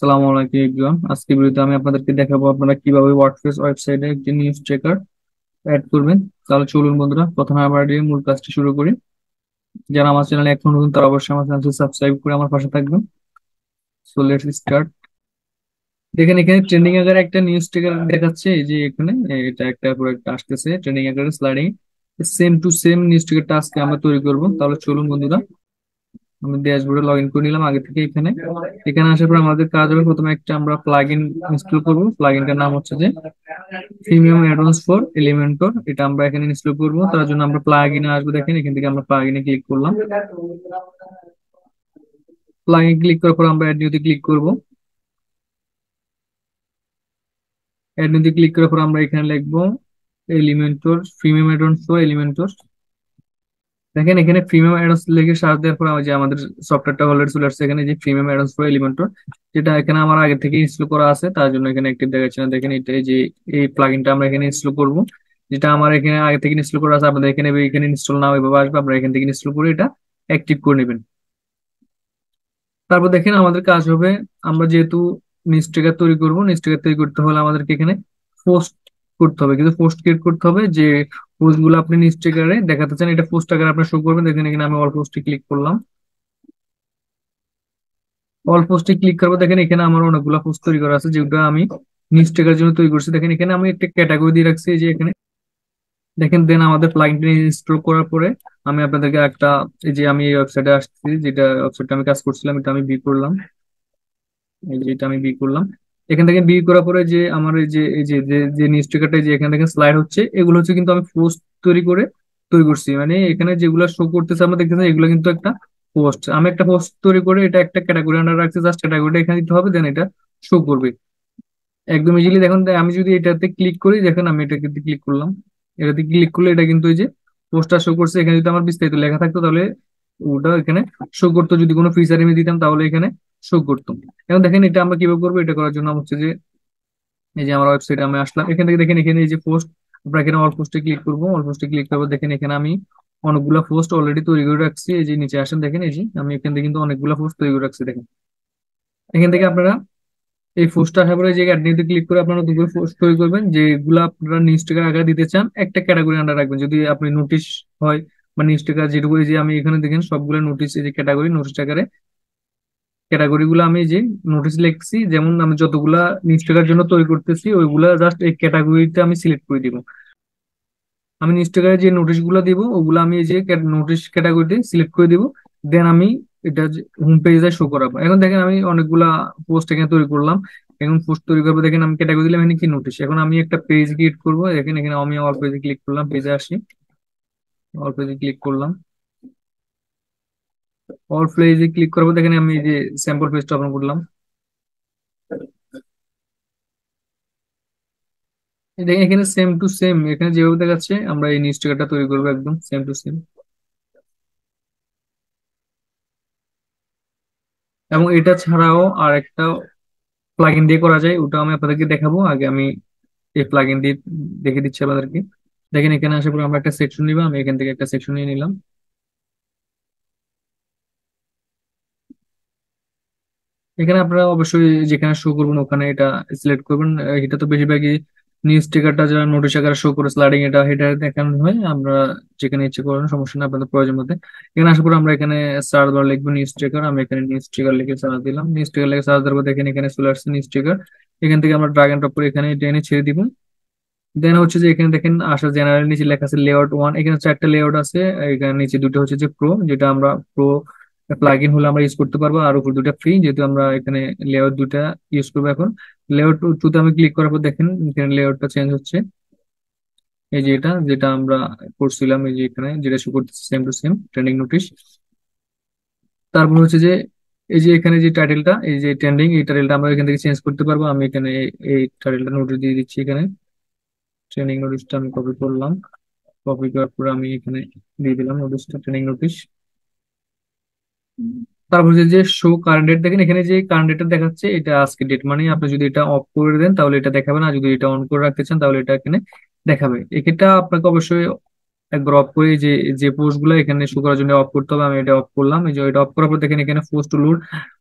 আসসালামু আলাইকুম এভরিওয়ান। আজকে ভিডিওতে আমি আপনাদেরকে দেখাবো আপনারা কিভাবে ওয়ার্ডপ্রেস ওয়েবসাইটে একটি নিউজ ট্র্যাকার অ্যাড করবেন। তাহলে চলুন বন্ধুরা, প্রথমে আমরা দিয়ে মূল কাজটি শুরু করি। যারা আমার চ্যানেলে এখন নতুন তারা অবশ্যই আমার চ্যানেলটি সাবস্ক্রাইব করে আমার পাশে থাকবেন। So let's start. দেখেন এখানে ট্রেন্ডিং আকারে একটা নিউজ ট্র্যাকার দেখাচ্ছে, এই যে এখানে এটা একটা পুরো একটা আসতেছে ট্রেন্ডিং আকারে sliding. Same to same news ট্র্যাকারটা আজকে আমরা তৈরি করব। তাহলে চলুন বন্ধুরা, আমি ড্যাশবোর্ডে লগ ইন করে নিলাম আগে থেকে। এখানে এখানে আসার পর আমাদের কাজ হবে প্রথমে একটা আমরা প্লাগ ইন ইনস্টল করবো। প্লাগ ইনটার নাম হচ্ছে যে প্রিমিয়াম অ্যাডভান্স ফর এলিমেন্টর। এটা আমরা এখানে ইনস্টল করবো। তার জন্য আমরা প্লাগ ইনে আসবো। দেখেন এখান থেকে আমরা প্লাগ ইনে ক্লিক করলাম। প্লাগ ইন ক্লিক করার পর আমরা অ্যাড নিউতে ক্লিক করবো। অ্যাড নিউতে ক্লিক করার পর আমরা এখানে লিখবো Elementor premium advance for Elementor. দেখেন এখানে প্রিমিয়াম অ্যাডস লিখে সার্চ দেওয়ার পর যে আমাদের সফটওয়্যারটা অলরেডি চলে আসছে এখানে, যে প্রিমিয়াম অ্যাডস ফর এলিমেন্টর, যেটা এখানে আমার আগে থেকে ইনস্টল করা আছে। তার জন্য এখানে একটি দেখাচ্ছে না। দেখেন এটা এই যে এই প্লাগইনটা আমরা এখানে ইনস্টল করব, যেটা আমার এখানে আগে থেকে ইনস্টল করা আছে। আপনাদের এখানে এখানে ইনস্টল না এভাবে আসবে, আপনারা এখান থেকে ইনস্টল করে এটা অ্যাক্টিভ করে নেবেন। তারপর দেখেন আমাদের কাজ হবে, আমরা যেহেতু নিউজ ট্র্যাকার তৈরি করব, নিউজ ট্র্যাকার তৈরি করতে হলে আমাদেরকে এখানে পোস্ট করতে হবে, কিন্তু পোস্ট ক্রিয়েট করতে হবে। যে পোস্ট গুলো আপনি নিউজ ট্র্যাকারে দেখাতে চান এটা পোস্ট আকারে আপনি শো করবেন। দেখেন এখানে আমি অল পোস্টে ক্লিক করলাম। অল পোস্টে ক্লিক করবো। দেখেন এখানে আমার অনেকগুলো পোস্ট তৈরি করা আছে যেগুলো আমি নিউজ ট্র্যাকার জন্য তৈরি করছি। দেখেন এখানে আমি একটা ক্যাটাগরি দিয়ে রাখছি, এই যে এখানে দেখেন। দেন আমাদের প্লাগইনটা ইনস্টল করার পরে আমি আপনাদেরকে একটা, এই যে আমি এই ওয়েবসাইটে আসছি, যেটা ওয়েবসাইটে আমি কাজ করছিলাম, এটা আমি বি করলাম। এই যে এটা আমি বি করলাম। এখান থেকে বি করার পরে যে আমার এই যে নিউজ টিকারটা যে এখান থেকে স্লাইড হচ্ছে, এগুলো হচ্ছে কিন্তু আমি পোস্ট তৈরি করে তৈরি করছি। মানে এখানে যেগুলো শো করতেছে আমরা দেখতেছি এগুলো কিন্তু একটা পোস্ট। আমি একটা পোস্ট তৈরি করে এটা একটা ক্যাটাগরি আন্ডার রাখছি, জাস্ট ক্যাটাগরিটা এখানে দিতে হবে, দেন এটা শো করবে একদম ইজিলি। দেখুন আমি যদি এটাতে ক্লিক করি, দেখেন আমি এটাতে ক্লিক করলাম, এটাতে ক্লিক করলে এটা কিন্তু এই যে পোস্টটা শো করছে। এখানে যদি আমার বিস্তারিত লেখা থাকতো তাহলে ওটা এখানে শো করতো। যদি কোনো ফিচার আমি দিতাম তাহলে এখানে শো করতো। এখন দেখেন এটা আমরা কিভাবে করবো। এটা করার জন্য হচ্ছে যে এই যে আমার ওয়েবসাইটে আমি আসলাম, এখান থেকে দেখেন এখানে এই যে পোস্ট, আমরা এখানে অল পোস্টে ক্লিক করবো। অল পোস্টে ক্লিক করবো, দেখেন এখানে আমি অনেকগুলা পোস্ট অলরেডি তৈরি করে রাখছি। এই যে নিচে আসেন, দেখেন এই যে আমি এখান থেকে কিন্তু অনেকগুলা পোস্ট তৈরি করে রাখছি। দেখেন এখান থেকে আপনারা এই পোস্টটা আসার পরে যে অ্যাড নিতে ক্লিক করে আপনারা দুটো পোস্ট তৈরি করবেন, যেগুলো আপনারা নিউজ টিকার আকারে দিতে চান একটা ক্যাটাগরি আন্ডার রাখবেন। যদি আপনি নোটিশ হয় বা নিউজ টিকার যেটুকু, এই যে আমি এখানে দেখেন সবগুলো নোটিশ, এই যে ক্যাটাগরি নোটিশ আকারে ক্যাটাগরি গুলো আমি এই যে নোটিশ লিখছি। যেমন আমি যতগুলা নিউজ টিকার জন্য তৈরি করতেছি ওইগুলা জাস্ট এই ক্যাটাগরিতে আমি সিলেক্ট করে দিব। আমি নিউজ টিকারে যে নোটিশ গুলো দিব ওগুলো আমি এই যে নোটিশ ক্যাটাগরিতে সিলেক্ট করে দিব। দেন আমি এটা হোম পেজে শো করাবো। এখন দেখেন আমি অনেকগুলা পোস্ট এখানে তৈরি করলাম। এখন পোস্ট তৈরি করবো, দেখেন আমি ক্যাটাগরি দিলাম এখানে কি নোটিশ। এখন আমি একটা পেজ ক্রিয়েট করবো। দেখেন এখানে আমি অল পেজে ক্লিক করলাম, পেজে আসি, অল পেজে ক্লিক করলাম। অল পেজে ক্লিক করবো, দেখেন আমি এই যে স্যাম্পল পেজটা ওপেন করলাম। এই দেখেন এখানে সেম টু সেম এখানে যেভাবে দেখাচ্ছে আমরা এই নিউজ টিকারটা তৈরি করবো একদম সেম টু সেম। এবং এটা ছাড়াও আর একটা প্লাগইন দিয়ে করা যায়, ওটা আমি আপনাদেরকে দেখাবো। আগে আমি এই প্লাগইন দিয়ে দেখে দিচ্ছি আপনাদেরকে। দেখেন এখানে আসার পর আমরা একটা সেকশন নিব, আমি এখান থেকে একটা সেকশন নিয়ে নিলাম। এখানে আপনারা অবশ্যই যেখানে শো করবেন ওখানে এটা সিলেক্ট করবেন। এটা তো বেশিরভাগই নিউজ টিকারটা যারা নোটিশ আকারে শো করে স্লাইডিং এটা এটা দেখানো হয়। আমরা যেখানে ইচ্ছে করেন সমস্যা নেই আপনাদের প্রয়োজন মতে। এখানে আসার পর আমরা এখানে সার্চ বার লিখবো নিউজ টিকার। আমি এখানে নিউজ টিকার লিখে সার্চ দিলাম। নিউজ টিকার লিখে সার্চ দেওয়ার পর দেখেন এখানে চলে আসছে নিউজ টিকার। এখান থেকে আমরা ড্রাগ এন্ড ড্রপ করে এখানে টেনে ছেড়ে দিব। দেন হচ্ছে যে এখানে দেখেন আসা জেনারেল নিচে লেখা আছে লেআউট ওয়ান। এখানে চারটা লেআউট আছে। এখানে নিচে দুটো হচ্ছে যে প্রো, যেটা আমরা প্রো প্লাগ ইন হলে আমরা ইউজ করতে পারবো, আর উপর দুটা ফ্রি, যেহেতু আমরা এখানে লেআউট দুটা ইউজ করবো। এখন লেআউট টুতে আমি ক্লিক করার পর দেখেন এখানে লেআউটটা চেঞ্জ হচ্ছে। এই যে এটা যেটা আমরা করছিলাম, এই যে এখানে যেটা শো করতেছে same to same trending notice. তারপর হচ্ছে যে এই যে এখানে যে টাইটেলটা, এই যে ট্রেন্ডিং, এই টাইটেলটা আমরা এখান থেকে চেঞ্জ করতে পারবো। আমি এখানে এই টাইটেলটা নোটিশ দিয়ে দিচ্ছি। এখানে ট্রেনিং নোটিশটা আমি কপি করলাম। কপি করার পরে আমি এখানে দিয়ে দিলাম নোটিশটা, ট্রেনিং নোটিশ। তারপর হচ্ছে যে শো কারেন্ট ডেট, দেখেন এখানে যে কারেন্ট ডেটটা দেখাচ্ছে এটা আজকে ডেট। মানে আপনি যদি এটা অফ করে দেন তাহলে এটা দেখাবে না, যদি এটা অন করে রাখতে চান তাহলে এটা এখানে দেখাবে। এটা আপনাকে অবশ্যই একবার অফ করে যে যে পোস্ট গুলো এখানে শো করার জন্য অফ করতে হবে, আমি এটা অফ করলাম। এই যে এটা অফ করার পর দেখেন এখানে পোস্ট লোড,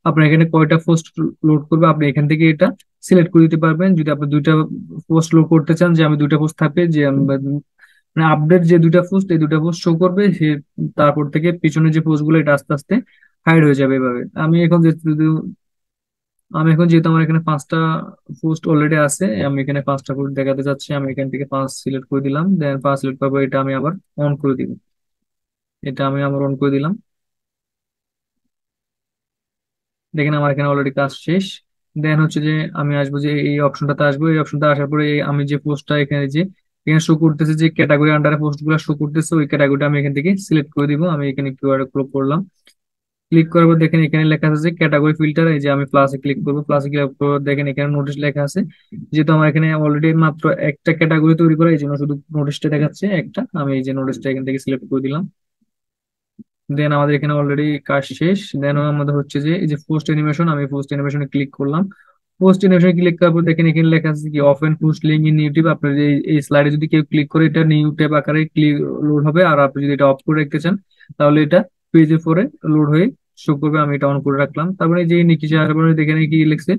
আপনার এখানে কয়টা পোস্ট লোড করবে আপনি এখান থেকে এটা সিলেক্ট করে দিতে পারবেন। যদি আপনি দুইটা পোস্ট লোড করতে চান, যে আমি দুইটা পোস্ট থাকবে, যে মানে আপডেট যে দুইটা পোস্ট, এই দুইটা পোস্ট শো করবে, সে তারপর থেকে পিছনে যে পোস্ট গুলো এটা আস্তে আস্তে হাইড হয়ে যাবে এভাবে। আমি এখন যেহেতু আমার এখানে 5টা পোস্ট অলরেডি আছে, আমি এখানে 5টা পোস্ট দেখাতে যাচ্ছি। আমি এখান থেকে 5 সিলেক্ট করে দিলাম, দেন 5 সিলেক্ট করবো, এটা আমি আবার অন করে দিব। এটা আমি আবার অন করে দিলাম। দেখেন আমার এখানে অলরেডি কাজ শেষ। দেন হচ্ছে যে আমি আসবো যে এই অপশনটাতে আসবো, এই অপশনটা আসার পরে আমি যে পোস্টটা এখানে যে এখানে শো করতেছে, যে ক্যাটাগরি আন্ডারে পোস্ট গুলো শো করতেছে, ওই ক্যাটাগরিটা আমি এখান থেকে সিলেক্ট করে দিব। আমি এখানে কিউআর ক্লিক করলাম। ক্লিক করার পর দেখেন এখানে লেখা আছে যে ক্যাটাগরি ফিল্টার। এই যে আমি প্লাসে ক্লিক করবো, প্লাসে ক্লিক করে দেখেন এখানে নোটিশ লেখা আছে। যেহেতু আমার এখানে অলরেডি মাত্র একটা ক্যাটাগরি তৈরি করা, এই জন্য শুধু নোটিশটা দেখাচ্ছে একটা। আমি এই যে নোটিশটা এখান থেকে সিলেক্ট করে দিলাম। দেন আমাদের এখানে অলরেডি কাজ শেষ। দেন আমাদের হচ্ছে যে এই যে পোস্ট অ্যানিমেশন, আমি পোস্ট অ্যানিমেশনে ক্লিক করলাম। পোস্ট অ্যানিমেশনে ক্লিক করার পর দেখেন এখানে লেখা আছে কি often post link in YouTube. আপনার এই স্লাইডে যদি কেউ ক্লিক করে, এটা নিউ ট্যাব আকারে ক্লিক লোড হবে। আর আপনি যদি এটা অফ করে রাখতে চান, তাহলে এটা পেজে পরে লোড হয়ে শো করবে। আমি এটা অন করে রাখলাম। তারপরে যে নিচে আসার পরে দেখেন কি লিখছে,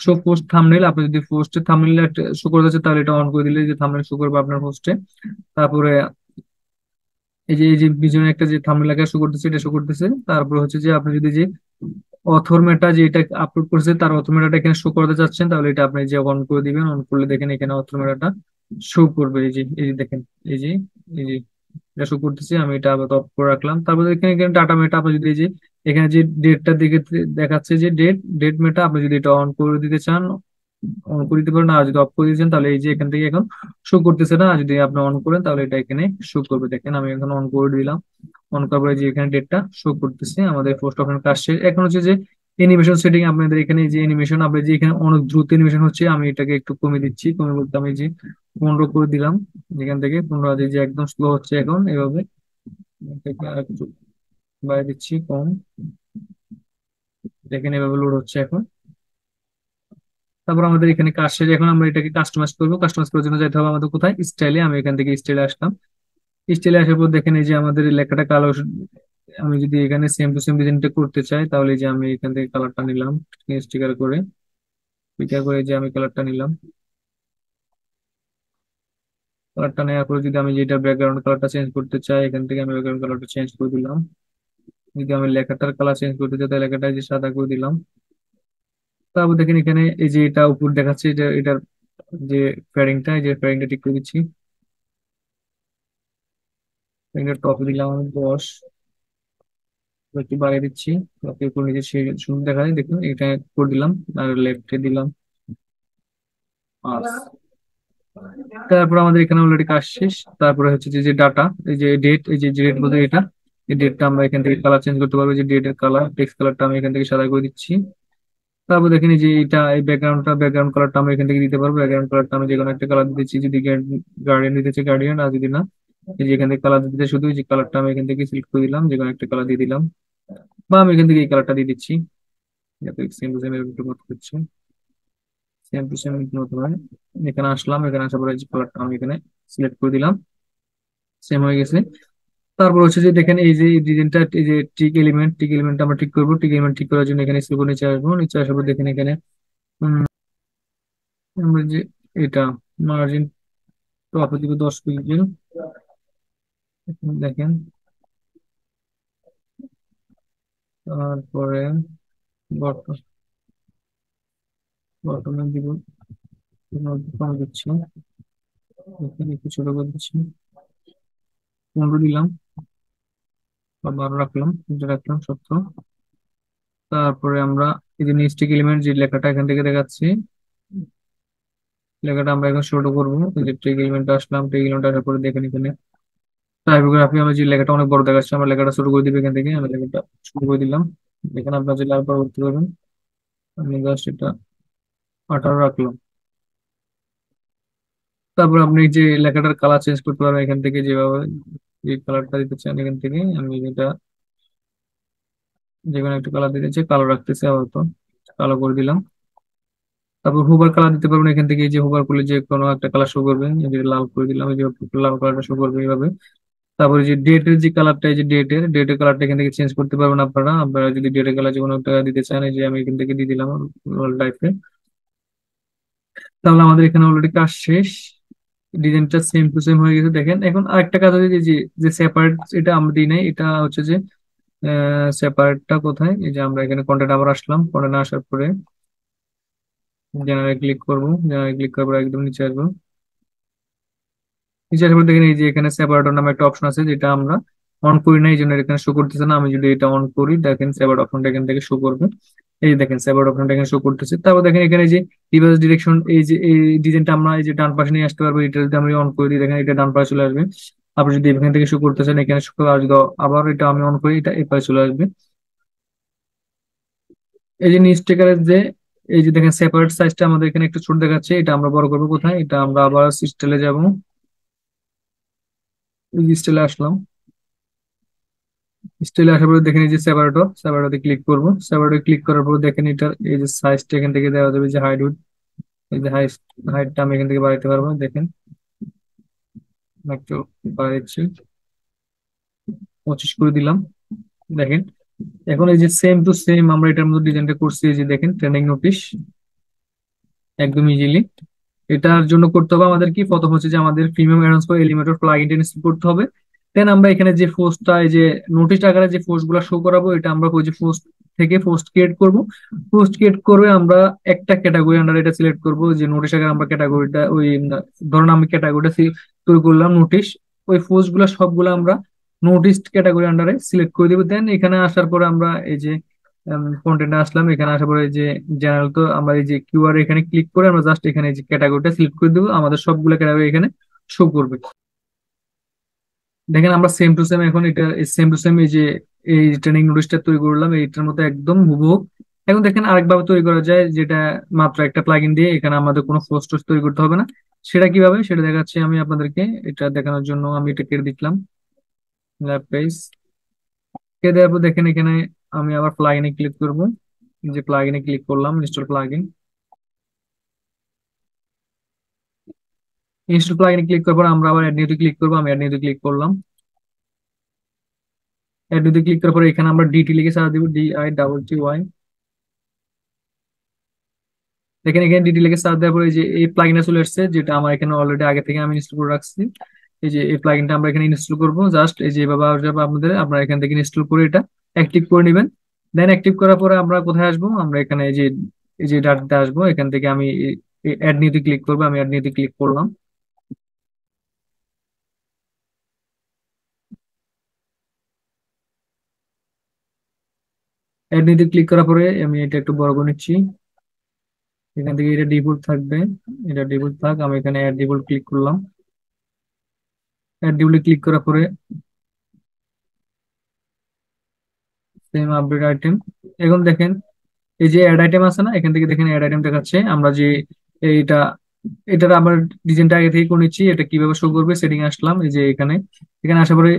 শো পোস্ট থাম্বনেল। আপনি যদি পোস্টের থাম্বনেল শো করতে চান, তাহলে এটা অন করে দিলে যে থাম্বনেল শো করবে আপনার পোস্টে। তারপরে এই যে পিছনে একটা যে থাম্বনেল লেখা শো করতেছে, এটা শো করতেছে। তারপর হচ্ছে যে আপনি যদি যে অথর মেটা যে এটা আপলোড করছে, তার অথর মেটাটা এখানে শো করতে চাচ্ছেন, তাহলে এটা আপনি যে অন করে দিবেন। অন করলে দেখেন এখানে অথর মেটাটা শো করবে। এই যে দেখেন, এই যে এটা শো করতেছে। আমি এটা আবার অফ করে রাখলাম। তারপর এখানে এখানে ডাটা মেটা, আপনি যদি এই যে এখানে যে ডেটটা দিকে দেখাচ্ছে যে ডেট মেটা, আপনি যদি এটা অন করে দিতে চান অন করে দিতে পারেন। আর যদি অফ করে দিয়েছেন, তাহলে এই যে এখান থেকে এখন শো করতেছে না। আর যদি আপনি অন করেন, তাহলে এটা এখানে শো করবে। দেখেন আমি এখন অন করে দিলাম। অন করার পরে যে এখানে ডেটটা শো করতেছে। আমাদের পোস্ট অফের কাজ শেষ। এখন হচ্ছে যে এনিমেশন সেটিং, আপনাদের এখানে যে এনিমেশন, আপনার যে এখানে অনেক দ্রুত এনিমেশন হচ্ছে, আমি এটাকে একটু কমে দিচ্ছি। কমে বলতে আমি যে 15 করে দিলাম। এখান থেকে 15 আছে, যে একদম স্লো হচ্ছে এখন এভাবে। এটাকে আর একটু বাড়িয়ে দিচ্ছি, কম। দেখেন এভাবে লোড হচ্ছে এখন। তারপর আমাদের এখানে কাজ শেষ। এখন আমরা এটাকে কাস্টমাইজ করবো। কাস্টমাইজ করার জন্য যেতে হবে আমাদের কোথায়, স্টাইলে। আমি এখান থেকে স্টাইলে আসলাম। স্টাইলে আসার পর দেখেন এই যে আমাদের এই লেখাটা কালো। আমি যদি এখানে সেম টু সেম ডিজাইনটা করতে চাই, তাহলে এই যে আমি এখান থেকে কালারটা নিলাম, স্টিকার করে স্টিকার করে এই যে আমি কালারটা নিলাম। কালারটা নেওয়ার পরে যদি আমি যেটা ব্যাকগ্রাউন্ড কালারটা চেঞ্জ করতে চাই, এখান থেকে আমি ব্যাকগ্রাউন্ড কালারটা চেঞ্জ করে দিলাম। যদি আমি লেখাটার কালার চেঞ্জ করতে চাই, তাহলে লেখাটা এই যে সাদা করে দিলাম। তারপর দেখেন এখানে এই যে এটা উপর দেখাচ্ছে, এটার যে প্যাডিংটা, এই যে প্যাডিংটা ঠিক করে দিচ্ছি। প্যাডিংটা টপে দিলাম আমি 10, একটু বাড়িয়ে দিচ্ছি, তারপরে উপর নিচে সুন্দর দেখা যায়। দেখুন এটা করে দিলাম। আর লেফটে দিলাম 5। তারপর আমাদের এখানে অলরেডি কাজ শেষ। তারপরে হচ্ছে যে যে ডাটা, এই যে ডেট, এই যে ডেট বলতে এটা, এই ডেটটা আমরা এখান থেকে কালার চেঞ্জ করতে পারবো। যে ডেটের কালার, টেক্সট কালারটা আমি এখান থেকে সাদা করে দিচ্ছি। তারপর দেখেন এই যে এটা এই ব্যাকগ্রাউন্ড কালারটা আমরা এখান থেকে দিতে পারবো। ব্যাকগ্রাউন্ড কালারটা আমি যে কোনো একটা কালার দিতেছি, যদি গার্ডিয়ান দিতেছি গার্ডিয়ান, আর যদি না এই যে এখান থেকে কালার দিতে, শুধু এই যে কালারটা আমি এখান থেকে সিলেক্ট করে দিলাম, যে কোনো একটা কালার দিয়ে দিলাম। বা আমি এখান থেকে এই কালারটা দিয়ে দিচ্ছি। সেম টু সেম এরকম একটু মত করছি, সেম টু সেম মতো হয়। এখানে আসলাম, এখানে আসার পরে এই যে কালারটা আমি এখানে সিলেক্ট করে দিলাম। সেম হয়ে গেছে। তারপর হচ্ছে যে দেখেন এই যে ডিজাইনটা, এই যে টিক এলিমেন্ট আমরা ঠিক করবো। টিক এলিমেন্ট ঠিক করার জন্য এখানে স্ক্রল করে নিচে আসবো। নিচে আসার পর দেখেন এখানে আমরা যে এটা মার্জিন টপ দিকে 10 পিক্সেল। দেখেন তারপরে বটমে দিব, কম দিচ্ছি, এখানে একটু ছোট করে দিচ্ছি, 15 দিলাম বা 12 রাখলাম, এটা রাখলাম 17। তারপরে আমরা এই যে নিস্টিক এলিমেন্ট যে লেখাটা এখান থেকে দেখাচ্ছি, লেখাটা আমরা এখন ছোট করবো। এই যে টেক এলিমেন্ট আসলাম, টেক এলিমেন্ট আসার পরে দেখেন এখানে টাইপোগ্রাফি, আমি যে লেখাটা অনেক বড় দেখাচ্ছে, আমরা লেখাটা শুরু করে দিবে এখান থেকে। আমি লেখাটা শুরু করে দিলাম। এখানে আপনার যে লাল পরবর্তী করবেন, আমি জাস্ট এটা 18 রাখলাম। তারপর আপনি যে লেখাটার কালার চেঞ্জ করতে পারবেন এখান থেকে, যেভাবে যে কালারটা দিতে চান এখান থেকে। আমি যেটা যে কোনো একটা কালার দিতে চাই, কালো রাখতেছি আপাতত, কালো করে দিলাম। তারপর হুবার কালার দিতে পারবেন এখান থেকে। এই যে হুবার করলে যে কোনো একটা কালার শো করবে, এই যে লাল করে দিলাম, এই যে লাল কালারটা শো করবে এইভাবে। তারপরে যে ডেটের যে কালারটা, এই যে ডেটের কালারটা এখান থেকে চেঞ্জ করতে পারবেন আপনারা। আপনারা যদি ডেটের কালার যে কোনো একটা দিতে চান, এই যে আমি এখান থেকে দিয়ে দিলাম টাইপে। তাহলে আমাদের এখানে অলরেডি কাজ শেষ, ডিজাইনটা সেম টু সেম হয়ে গেছে। দেখেন এখন আরেকটা কাজ হচ্ছে যে যে সেপারেট, এটা আমরা দিই নাই, এটা হচ্ছে যে সেপারেটটা কোথায়, এই যে আমরা এখানে কন্টেন্ট আবার আসলাম, কন্টেন্ট আসার পরে জেনারেল ক্লিক করবো, জেনারেল ক্লিক করার পর একদম নিচে আসবো। নিচে আসার পর দেখেন এই যে এখানে সেপারেটর নামে একটা অপশন আছে, যেটা আমরা অন করি না, এই জন্য এখানে শো করতেছে না। আমি যদি এটা অন করি, দেখেন সেপারেট অপশনটা এখান থেকে শো করবে। এই যে দেখেন সেপারেট অপশনটা এখানে শো করতেছে। তারপর দেখেন এখানে এই যে রিভার্স ডিরেকশন, এই যে এই ডিজাইনটা আমরা এই যে ডান পাশে নিয়ে আসতে পারবো। এটা যদি আমি অন করে দিই, দেখেন এটা ডান পাশে চলে আসবে। আপনি যদি এখান থেকে শো করতেছেন, এখানে শো করে, আর যদি আবার এটা আমি অন করি, এটা এই পাশে চলে আসবে। এই যে নিচ টেকারের যে এই যে দেখেন সেপারেট সাইজটা আমাদের এখানে একটু ছোট দেখাচ্ছে, এটা আমরা বড় করবো কোথায়, এটা আমরা আবার স্টাইলে যাব, স্টাইলে আসলাম। স্টাইলে আসার পরে দেখেন এই যে সেপারেটরে ক্লিক করবো। সেপারেটরে ক্লিক করার পর দেখেন এটা এই যে সাইজটা এখান থেকে দেওয়া যাবে, যে হাইট, এই যে হাইটটা আমি এখান থেকে বাড়াইতে পারবো। দেখেন আমি একটু বাড়াচ্ছি, 25 করে দিলাম। দেখেন এখন এই যে সেম টু সেম আমরা এটার মধ্যে ডিজাইনটা করছি, এই যে দেখেন ট্রেন্ডিং নোটিশ, একদম ইজিলি। এটার জন্য করতে হবে আমাদের কি, প্রথম হচ্ছে যে আমাদের প্রিমিয়াম অ্যাডভান্স করে এলিমেন্টর প্লাগইনটা ইনস্টল করতে হবে। দেন আমরা এখানে যে পোস্টটা, এই যে নোটিশ আকারে যে পোস্ট গুলা শো করাবো, এটা আমরা ওই যে পোস্ট থেকে পোস্ট ক্রিয়েট করব। পোস্ট ক্রিয়েট করে আমরা একটা ক্যাটাগরি আন্ডার এটা সিলেক্ট করব, যে নোটিশ আকারে আমরা ক্যাটাগরিটা ওই ধরুন আমি ক্যাটাগরিটা তৈরি করলাম নোটিশ, ওই পোস্ট গুলা সবগুলো আমরা নোটিশ ক্যাটাগরি আন্ডারে সিলেক্ট করে দেবো। দেন এখানে আসার পরে আমরা এই যে কন্টেন্টে আসলাম, এখানে আসার পরে এই যে জেনারেল, তো আমরা এই যে কিউআর এখানে ক্লিক করে আমরা জাস্ট এখানে এই যে ক্যাটাগরিটা সিলেক্ট করে দেবো, আমাদের সবগুলো ক্যাটাগরি এখানে শো করবে। দেখেন আমরা সেম টু সেম এখন এটা সেম টু সেম এই যে এই ট্রেনিং নোটিশটা তৈরি করলাম, এইটার মতো একদম হুবহু। এখন দেখেন আরেকভাবে তৈরি করা যায়, যেটা মাত্র একটা প্লাগইন দিয়ে এখানে আমাদের কোনো পোস্ট টোস্ট তৈরি করতে হবে না। সেটা কিভাবে, সেটা দেখাচ্ছি আমি আপনাদেরকে। এটা দেখানোর জন্য আমি এটা কেটে দিলাম, ল্যাব পেজ কেটে দেওয়ার পর দেখেন এখানে আমি আবার প্লাগইনে ক্লিক করব। যে প্লাগইনে ক্লিক করলাম, ইনস্টল প্লাগইন। ইনস্টল প্লাগইনে ক্লিক করার পর আমরা আবার অ্যাড নিউতে ক্লিক করবো, আমি অ্যাড নিউতে ক্লিক করলাম। অ্যাড নিউতে ক্লিক করার পর এখানে আমরা ডিটি লিখে সার্চ দিব, DITTY। দেখেন এখানে ডিটি লিখে সার্চ দেওয়ার পরে এই যে এই প্লাগইনটা চলে আসছে, যেটা আমার এখানে অলরেডি আগে থেকে আমি ইনস্টল করে রাখছি। এই যে এই প্লাগইনটা আমরা এখানে ইনস্টল করব, জাস্ট এই যে এভাবে আসবে আপনাদের, আপনারা এখান থেকে ইনস্টল করে এটা অ্যাক্টিভ করে নেবেন। দেন অ্যাক্টিভ করার পরে আমরা কোথায় আসবো, আমরা এখানে এই যে ডাটাতে আসবো, এখান থেকে আমি অ্যাড নিউতে ক্লিক করবো, আমি অ্যাড নিউতে ক্লিক করলাম। অ্যাড নিউতে ক্লিক করার পরে আমি এটা একটু বড় করে নিচ্ছি, এখান থেকে এটা ডিফল্ট থাকবে, এটা ডিফল্ট থাক। আমি এখানে অ্যাড ডিফল্ট ক্লিক করলাম। অ্যাড ডিফল্ট ক্লিক করার পরে সেম আপডেট আইটেম। এখন দেখেন এই যে অ্যাড আইটেম আছে না, এখান থেকে দেখেন অ্যাড আইটেম দেখাচ্ছে। আমরা যে এইটা এটার আবার ডিজাইনটা আগে থেকে করে নিচ্ছি, এটা কিভাবে শো করবে সেটিং আসলাম। এই যে এখানে এখানে আসার পরে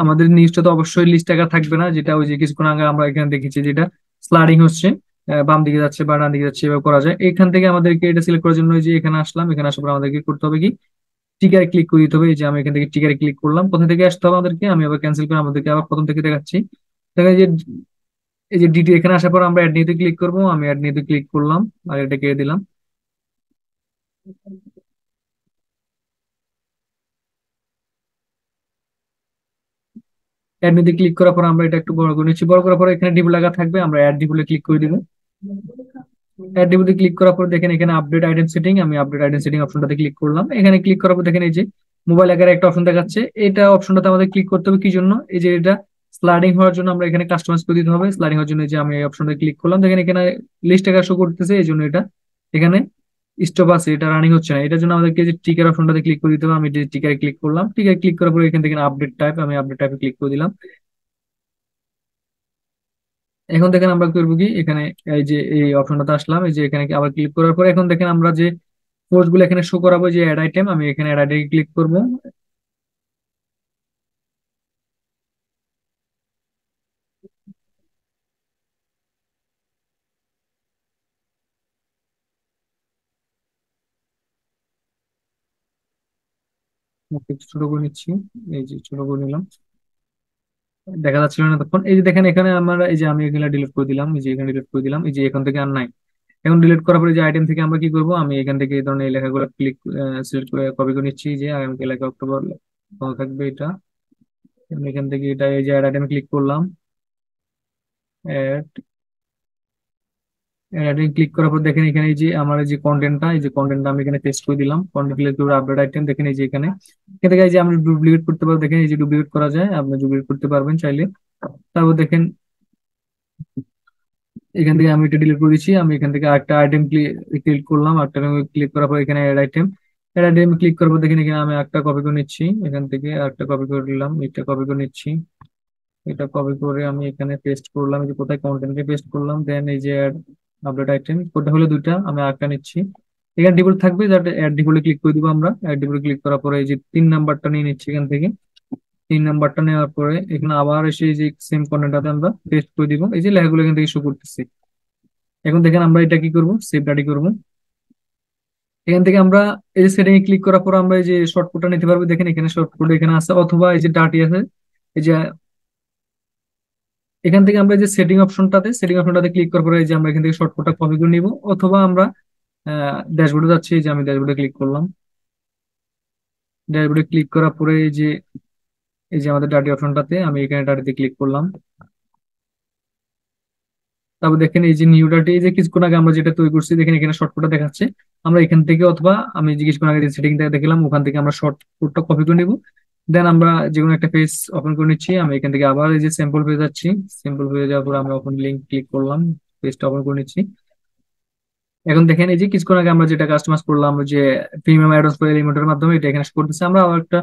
আমাদের নিউজটা তো অবশ্যই লিস্ট আকার থাকবে না, যেটা ওই যে কিছুক্ষণ আগে আমরা এখানে দেখেছি, যেটা স্লাইডিং হচ্ছে, বাম দিকে যাচ্ছে বা ডান দিকে যাচ্ছে, এভাবে করা যায়। এখান থেকে আমাদেরকে এটা সিলেক্ট করার জন্য এই যে এখানে আসলাম, এখানে আসার পর আমাদেরকে করতে হবে কি, টিকারে ক্লিক করে দিতে হবে। এই যে আমি এখান থেকে টিকারে ক্লিক করলাম, কোথা থেকে আসতে হবে আমাদেরকে, আমি আবার ক্যান্সেল করে আমাদেরকে আবার প্রথম থেকে দেখাচ্ছি। দেখা যায় যে এই যে ডিটি এখানে আসার পর আমরা অ্যাড নিতে ক্লিক করবো, আমি অ্যাড নিতে ক্লিক করলাম আর এটা কেটে দিলাম। অ্যাড নিতে ক্লিক করার পর আমরা এটা একটু বড় করে নিচ্ছি, বড় করার পর এখানে ডিবল লাগা থাকবে, আমরা অ্যাড ডিবলে ক্লিক করে দিব। অ্যাড ডিবলে ক্লিক করার পর দেখেন এখানে আপডেট আইটেম সেটিং, আমি আপডেট আইটেম সেটিং অপশনটাতে ক্লিক করলাম। এখানে ক্লিক করার পর দেখেন এই যে মোবাইল আকারে একটা অপশন দেখাচ্ছে, এটা অপশনটাতে আমাদের ক্লিক করতে হবে কি জন্য, এই যে এটা স্লাইডিং হওয়ার জন্য আমরা এখানে কাস্টমাইজ করে দিতে হবে। স্লাইডিং হওয়ার জন্য এই যে আমি এই অপশনটা ক্লিক করলাম, দেখেন এখানে লিস্ট আকার শো করতেছে, এই জন্য এটা এখানে স্টপ আছে, এটা রানিং হচ্ছে না। এটার জন্য আমাদেরকে যে টিকার অপশনটাতে ক্লিক করে দিতে হবে, আমি টিকারে ক্লিক করলাম। টিকারে ক্লিক করার পর এখান থেকে আপডেট টাইপ, আমি আপডেট টাইপে ক্লিক করে দিলাম। এখন দেখেন আমরা করবো কি, এখানে এই যে এই অপশনটাতে আসলাম, এই যে এখানে আবার ক্লিক করার পর এখন দেখেন আমরা যে পোস্ট গুলো এখানে শো করাবো, যে অ্যাড আইটেম, আমি এখানে অ্যাড আইটেম ক্লিক করব। একটু ছোট করে নিচ্ছি। এই যে ছোট করে নিলাম, দেখা যাচ্ছিল না তখন। এই যে দেখেন এখানে আমরা, এই যে আমি এখানে ডিলিট করে দিলাম, এই যে এখানে ডিলিট করে দিলাম, এই যে এখান থেকে আর নাই। এখন ডিলিট করার পরে যে আইটেম থেকে আমরা কি করব, আমি এখান থেকে এই ধরনের এই লেখাগুলো সিলেক্ট করে কপি করে নিচ্ছি, যে আগামী লেখা অক্টোবর থাকবে এটা। আমি এখান থেকে এটা এই যে অ্যাড আইটেম ক্লিক করলাম, অ্যাড অ্যাডিং ক্লিক করার পর দেখেন এখানে এই যে আমার এই যে কন্টেন্টটা, এই যে কন্টেন্টটা আমি এখানে পেস্ট করে দিলাম। কন্টেন্ট ক্লিক করে আপডেট আইটেম, দেখেন এই যে এখানে, এখান থেকে এই যে আমরা ডুপ্লিকেট করতে পারবো, দেখেন এই যে ডুপ্লিকেট করা যায়, আপনি ডুপ্লিকেট করতে পারবেন চাইলে। তারপর দেখেন এখান থেকে আমি এটা ডিলিট করে দিচ্ছি। আমি এখান থেকে একটা আইটেম ক্লিক করলাম, একটা ক্লিক করার পর এখানে অ্যাড আইটেম ক্লিক করার পর দেখেন এখানে আমি একটা কপি করে নিচ্ছি, এখান থেকে একটা কপি করে নিলাম, এটা কপি করে নিচ্ছি। এটা কপি করে আমি এখানে পেস্ট করলাম, এই যে কোথায় কন্টেন্টে পেস্ট করলাম, দেন এই যে আপডেট আইটেম কোনটা হলো দুইটা, আমি একটা নিচ্ছি। এখানে ডিফল্ট থাকবে, যাতে অ্যাড ডিফল্টে ক্লিক করে দিব আমরা। অ্যাড ডিফল্টে ক্লিক করার পরে এই যে 3 নাম্বারটা নিয়ে নিচ্ছি এখান থেকে। 3 নাম্বারটা নেওয়ার পরে এখানে আবার এসে এই যে সেম কন্টেন্টটাতে আমরা পেস্ট করে দিব, এই যে লেখাগুলো এখান থেকে শো করতেছি। এখন দেখেন আমরা এটা কি করব, সেভ ডাটি করব। এখান থেকে আমরা এই যে সেটিং এ ক্লিক করার পর আমরা এই যে শর্টকাটটা নিতে পারবো, দেখেন এখানে শর্টকাট এখানে আছে, অথবা এই যে ডাটি আছে, এই যে এখান থেকে আমরা এই যে সেটিং অপশনটাতে ক্লিক করার পরে এই যে আমরা এখান থেকে শর্টকাটটা কপি করে নিব, অথবা আমরা ড্যাশবোর্ডে যাচ্ছি, এই যে আমি ড্যাশবোর্ডে ক্লিক করলাম। ড্যাশবোর্ডে ক্লিক করার পরে এই যে আমাদের ডাটি অপশনটাতে আমি এখানে ডাটিতে ক্লিক করলাম। তারপর দেখেন এই যে নিউ ডাটি, এই যে কিছুক্ষণ আগে আমরা যেটা তৈরি করছি, দেখেন এখানে শর্টকাটটা দেখাচ্ছে। আমরা এখান থেকে, অথবা আমি যে কিছুক্ষণ আগে সেটিং দেখলাম ওখান থেকে আমরা শর্টকাটটা কপি করে নিব। দেন আমরা যে কোনো একটা পেজ ওপেন করে নিচ্ছি। আমি এখান থেকে আবার এই যে স্যাম্পল পেজ যাচ্ছি, স্যাম্পল পেজে যাওয়ার পর আমরা ওপেন লিঙ্ক ক্লিক করলাম, পেজটা ওপেন করে নিচ্ছি। এখন দেখেন এই যে কিছুক্ষণ আগে আমরা যেটা কাস্টমাইজ করলাম, ওই যে প্রিমিয়াম অ্যাডভান্স এলিমেন্টের মাধ্যমে, এটা এখানে করতেছে। আমরা আবার একটা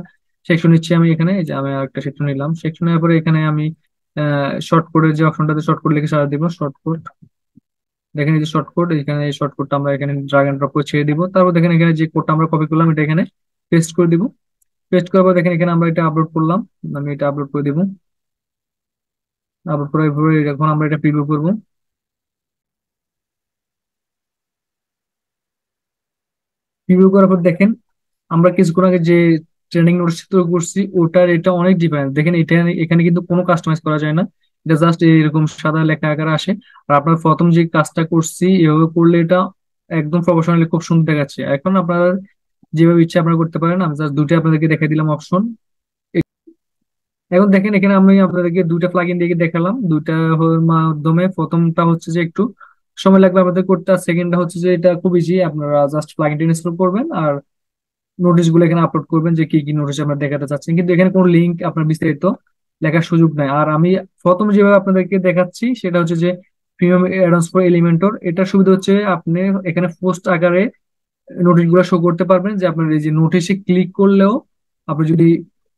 সেকশন নিচ্ছি, আমি এখানে এই যে আমি আর একটা সেকশন নিলাম। সেকশন নেওয়ার পরে এখানে আমি শর্ট কোডের যে অপশনটাতে শর্ট কোড লিখে সারা দিব, শর্ট কোড। দেখেন এই যে শর্ট কোড, এখানে এই শর্ট কোডটা আমরা এখানে ড্রাগ এন্ড ড্রপ করে ছেড়ে দিব। তারপর দেখেন এখানে যে কোডটা আমরা কপি করলাম এটা এখানে পেস্ট করে দিব। পেস্ট করার পর দেখেন এখানে আমরা এটা আপলোড করলাম, আমি এটা আপলোড করে দিব। আপলোড করার পরে এখন আমরা এটা প্রিভিউ করব। প্রিভিউ করার পর দেখেন আমরা কিছুক্ষণ আগে যে ট্রেনিং নোটস তৈরি করছি ওটার এটা অনেক ডিফারেন্স। দেখেন এটা এখানে কিন্তু কোনো কাস্টমাইজ করা যায় না, এটা জাস্ট এরকম সাদা লেখা আকারে আসে। আর আপনার প্রথম যে কাজটা করছি এভাবে করলে এটা একদম প্রফেশনালি খুব সুন্দর দেখাচ্ছে। এখন আপনারা যেভাবে ইচ্ছা আপনারা করতে পারেন, আমি জাস্ট দুটো আপনাদেরকে দেখাই দিলাম অপশন। এখন দেখেন এখানে আমি আপনাদেরকে দুইটা প্লাগইন দিয়ে দেখালাম, দুইটা মাধ্যমে। প্রথমটা হচ্ছে যে একটু সময় লাগবে আপনাদের করতে, আর সেকেন্ডটা হচ্ছে যে এটা খুব ইজি, আপনারা জাস্ট প্লাগইনটা ইনস্টল করবেন আর নোটিশ গুলো এখানে আপলোড করবেন, যে কি কি নোটিশ আপনার দেখাতে চাচ্ছেন। কিন্তু এখানে কোনো লিঙ্ক আপনার বিস্তারিত লেখার সুযোগ নাই। আর আমি প্রথম যেভাবে আপনাদেরকে দেখাচ্ছি সেটা হচ্ছে যে প্রিমিয়াম অ্যাডভান্স ফর এলিমেন্টর, এটার সুবিধা হচ্ছে আপনি এখানে পোস্ট আকারে নোটিশ গুলো শো করতে পারবেন, যে আপনার এই যে নোটিশে ক্লিক করলেও আপনি যদি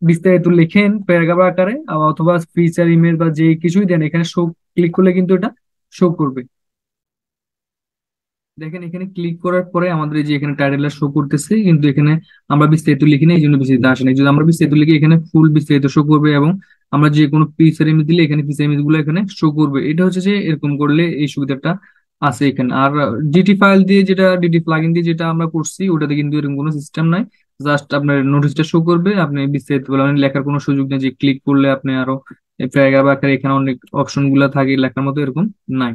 বিস্তারিত লিখেন প্যারাগ্রাফ আকারে, অথবা ফিচার ইমেজ বা যে কিছুই দেন, এখানে শো ক্লিক করলে কিন্তু এটা শো করবে। দেখেন এখানে ক্লিক করার পরে আমাদের এই যে এখানে টাইটেলটা শো করতেছে, কিন্তু এখানে আমরা বিস্তারিত লিখি না, এই জন্য বিস্তারিত আসে না। যদি আমরা বিস্তারিত লিখি এখানে ফুল বিস্তারিত শো করবে, এবং আমরা যে কোনো পিকচার ইমেজ দিলে এখানে পিকচার ইমেজ গুলো এখানে শো করবে। এটা হচ্ছে যে এরকম করলে এই সুবিধাটা আছে এখানে। আর ডিটি প্লাগইন দিয়ে যেটা আমরা করছি ওটাতে কিন্তু এরকম কোনো সিস্টেম নাই, জাস্ট আপনার নোটিশটা শো করবে, আপনি বিস্তারিত বলে মানে লেখার কোনো সুযোগ নেই, যে ক্লিক করলে আপনি আরো প্যারাগ্রাফ আকারে এখানে অনেক অপশন গুলা থাকে লেখার মতো, এরকম নাই।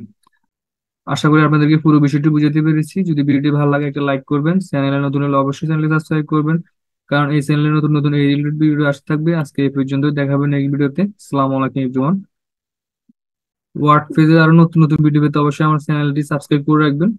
আশা করি আপনাদেরকে পুরো বিষয়টি বুঝাতে পেরেছি। যদি ভিডিওটি ভালো লাগে একটা লাইক করবেন, চ্যানেলে নতুন হলে অবশ্যই চ্যানেলটি সাবস্ক্রাইব করবেন, কারণ এই চ্যানেলে নতুন নতুন এই রিলেটেড ভিডিও আসতে থাকবে। আজকে এই পর্যন্ত, দেখা হবে নেক্সট ভিডিওতে। আসসালামু আলাইকুম এভরিওয়ান। ওয়ার্ডপ্রেসে আরো নতুন নতুন ভিডিও পেতে অবশ্যই আমার চ্যানেলটি সাবস্ক্রাইব করে রাখবেন।